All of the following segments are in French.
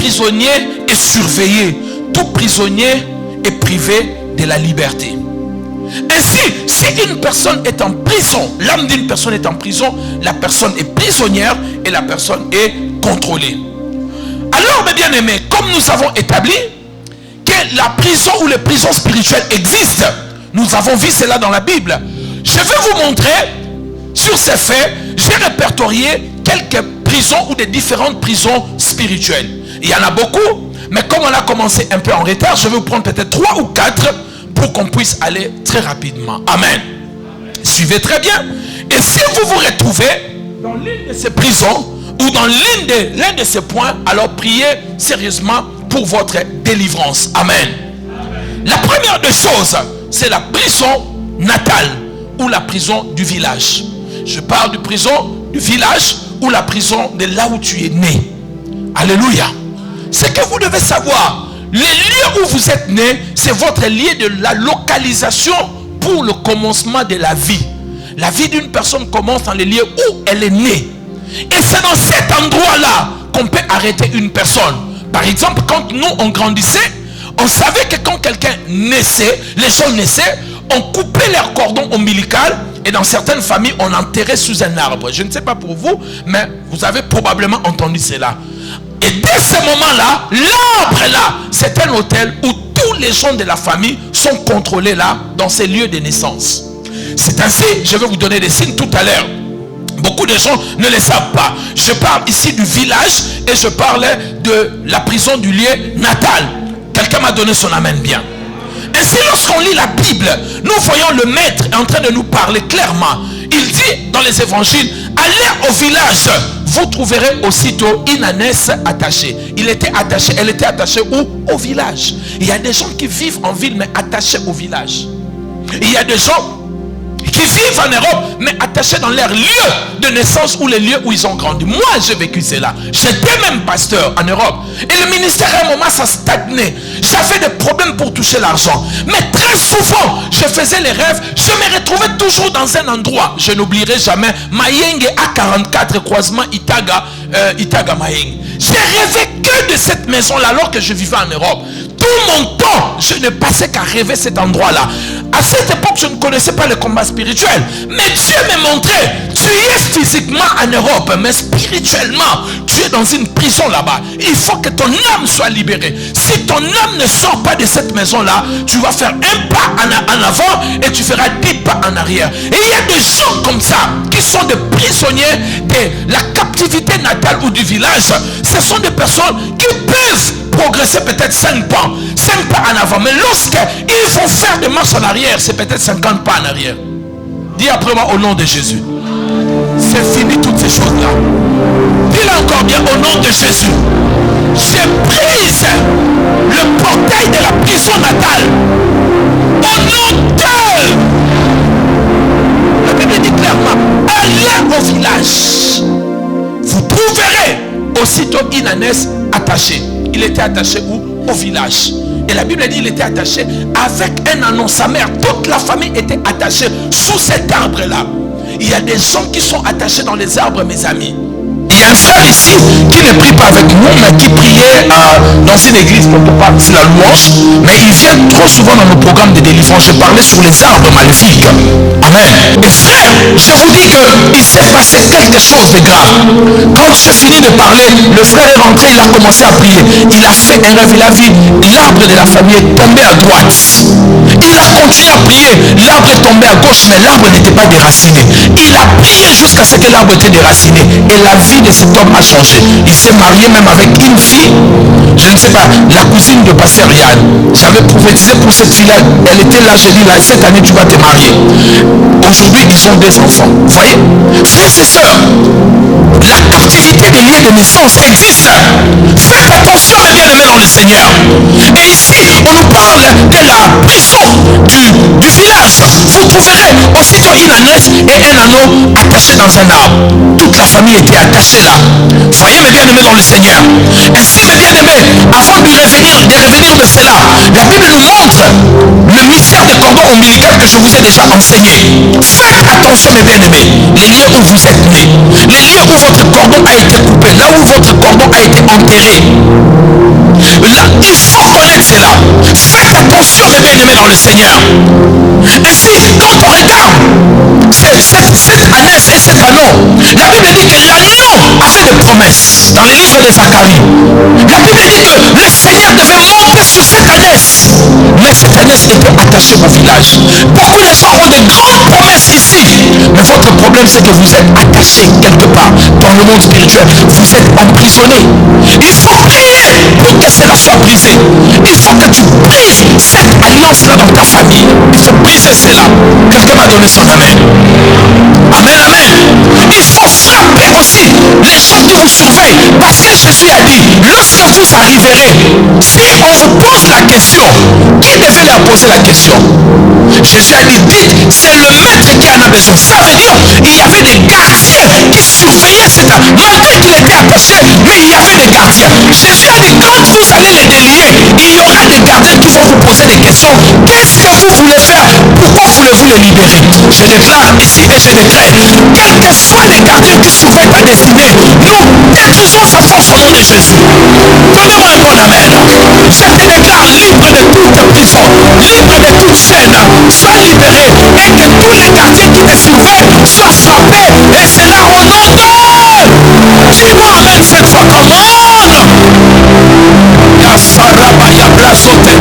prisonnier est surveillé. Tout prisonnier est privé de la liberté. Ainsi, si une personne est en prison, l'âme d'une personne est en prison, la personne est prisonnière et la personne est contrôlée. Alors, mes bien-aimés, comme nous avons établi que la prison ou les prisons spirituelles existent, nous avons vu cela dans la Bible. Je vais vous montrer sur ces faits, j'ai répertorié quelques prisons ou des différentes prisons spirituelles. Il y en a beaucoup, mais comme on a commencé un peu en retard, je vais vous prendre peut-être 3 ou 4 pour qu'on puisse aller très rapidement. Amen. Suivez très bien. Et si vous vous retrouvez dans l'une de ces prisons ou dans l'un de ces points, alors priez sérieusement pour votre délivrance. Amen. La première des choses, c'est la prison natale ou la prison du village. Je parle de prison du village ou la prison de là où tu es né. Alléluia. C'est que vous devez savoir, les lieux où vous êtes né, c'est votre lieu de la localisation pour le commencement de la vie. La vie d'une personne commence dans les lieux où elle est née. Et c'est dans cet endroit-là qu'on peut arrêter une personne. Par exemple, quand nous on grandissait, on savait que quand quelqu'un naissait, les gens naissaient, on coupait leur cordon ombilical et dans certaines familles, on enterrait sous un arbre. Je ne sais pas pour vous, mais vous avez probablement entendu cela. Et dès ce moment-là, l'arbre là, c'est un hôtel où tous les gens de la famille sont contrôlés là, dans ces lieux de naissance. C'est ainsi, je vais vous donner des signes tout à l'heure. Beaucoup de gens ne le savent pas. Je parle ici du village et je parlais de la prison du lieu natal. Quelqu'un m'a donné son amen bien. Ainsi, lorsqu'on lit la Bible, nous voyons le maître en train de nous parler clairement. Il dit dans les évangiles, allez au village, vous trouverez aussitôt une ânesse attachée. Il était attaché, elle était attachée où? Au village. Il y a des gens qui vivent en ville mais attachés au village. Il y a des gens qui vivent en Europe mais attachés dans leur lieu de naissance ou les lieux où ils ont grandi. Moi j'ai vécu cela. J'étais même pasteur en Europe et le ministère à un moment ça stagnait. J'avais des problèmes pour toucher l'argent, mais très souvent je faisais les rêves, je me retrouvais toujours dans un endroit. Je n'oublierai jamais Mayenge A44 croisement Itaga Mayenge. J'ai rêvé que de cette maison là alors que je vivais en Europe. Tout mon temps je ne passais qu'à rêver cet endroit là. À cette époque, je ne connaissais pas le combat spirituel. Mais Dieu m'a montré, tu es physiquement en Europe, mais spirituellement, tu es dans une prison là-bas. Il faut que ton âme soit libérée. Si ton âme ne sort pas de cette maison-là, tu vas faire un pas en avant et tu feras 10 pas en arrière. Et il y a des gens comme ça, qui sont des prisonniers de la captivité natale ou du village. Ce sont des personnes qui peuvent progresser peut-être 5 pas en avant. Mais lorsqu'ils vont faire des marches en arrière, c'est peut-être 50 pas en arrière. Dis après moi au nom de Jésus. C'est fini toutes ces choses-là. Dis-le encore bien au nom de Jésus. J'ai prise le portail de la prison natale. Au nom de... La Bible dit clairement, allez au village. Vous trouverez aussitôt une ânesse attachée. Il était attaché où? Au village. Et la Bible dit qu'il était attaché avec un anon, sa mère. Toute la famille était attachée sous cet arbre-là. Il y a des gens qui sont attachés dans les arbres, mes amis. Il y a un frère ici qui ne prie pas avec nous, mais qui priait dans une église quelque part, c'est la louange. Mais il vient trop souvent dans nos programmes de délivrance. Je parlais sur les arbres maléfiques. Amen. Et frère, je vous dis qu'il s'est passé quelque chose de grave. Quand j'ai fini de parler, le frère est rentré, il a commencé à prier. Il a fait un rêve, il a vu l'arbre de la famille est tombé à droite. Il a continué à prier. L'arbre est tombé à gauche, mais l'arbre n'était pas déraciné. Il a prié jusqu'à ce que l'arbre était déraciné. Et la vie de cet homme a changé. Il s'est marié même avec une fille, je ne sais pas, la cousine de pasteur Yann. J'avais prophétisé pour cette fille-là. Elle était là, j'ai dit là, cette année tu vas te marier. Aujourd'hui, ils ont 2 enfants. Vous voyez, frères et sœurs, la captivité des lieux de naissance existe. Faites attention, mes bien-aimés dans le Seigneur. Et ici, on nous parle de la prison du village. Vous trouverez aussitôt une ânesse et un anneau attachés dans un arbre. Toute la famille était attachée là. Voyez, mes bien-aimés dans le Seigneur. Ainsi, mes bien-aimés, avant de revenir de cela, la Bible nous montre le mystère de cordon ombilical que je vous ai déjà enseigné. Faites attention mes bien-aimés. Les lieux où vous êtes nés, les lieux où votre cordon a été coupé, là où votre cordon a été enterré. Là, il faut connaître cela. Faites attention mes bien-aimés dans le Seigneur. Et si, quand on regarde cette ânesse et cet anneau, la Bible dit que l'anneau a fait des promesses dans les livres de Zacharie. La Bible dit que le Seigneur devait monter sur cette ânesse. Mais cette ânesse était attachée au village. Beaucoup de gens ont de grandes promesses ici. Mais votre problème c'est que vous êtes attaché quelque part dans le monde spirituel. Vous êtes emprisonné. Il faut prier pour que cela soit brisé. Il faut que tu brises cette alliance-là dans ta famille. Il faut briser cela. Quelqu'un m'a donné son amen. Amen, amen. Il faut frapper aussi les gens qui vous surveillent. Parce que Jésus a dit, lorsque vous arriverez, si on vous pose la question, qui devait leur poser la question? Jésus a dit, dites, c'est le maître qui en a besoin. Ça veut dire, il y avait des gardiens qui surveillaient cette âme. Malgré qu'il était attaché, mais il y avait des gardiens. Jésus a dit, quand vous allez les délier, il y aura des gardiens qui vont vous poser des questions. Qu'est-ce que vous voulez faire? Pourquoi voulez-vous les libérer? Je déclare ici et je décrète, quels que soient les gardiens qui surveillent ta destinée, nous détruisons sa force au nom de Jésus. Donnez-moi un bon amen. Je te déclare libre de toute prison, libre de toute chaîne. Sois libéré et que tous les gardiens qui te surveillent soient frappés. Et cela au nom de... Dis-moi amen cette fois. Come on. Yasaraba yabrasote.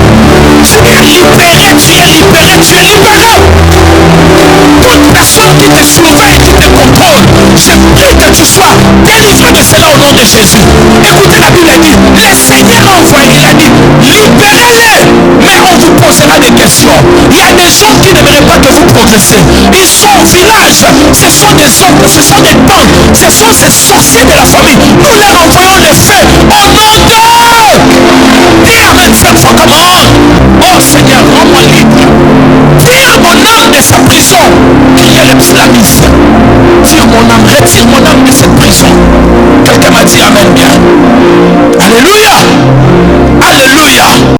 Tu es libéré, tu es libéré, tu es libéré. Toute personne qui te surveille, qui te contrôle, je prie que tu sois délivré de cela au nom de Jésus. Écoutez, la Bible dit, le Seigneur a envoyé, il a dit, libérez-les, mais on vous posera des questions. Il y a des gens qui n'aimeraient pas que vous progressez. Ils sont au village, ce sont des hommes, ce sont des banques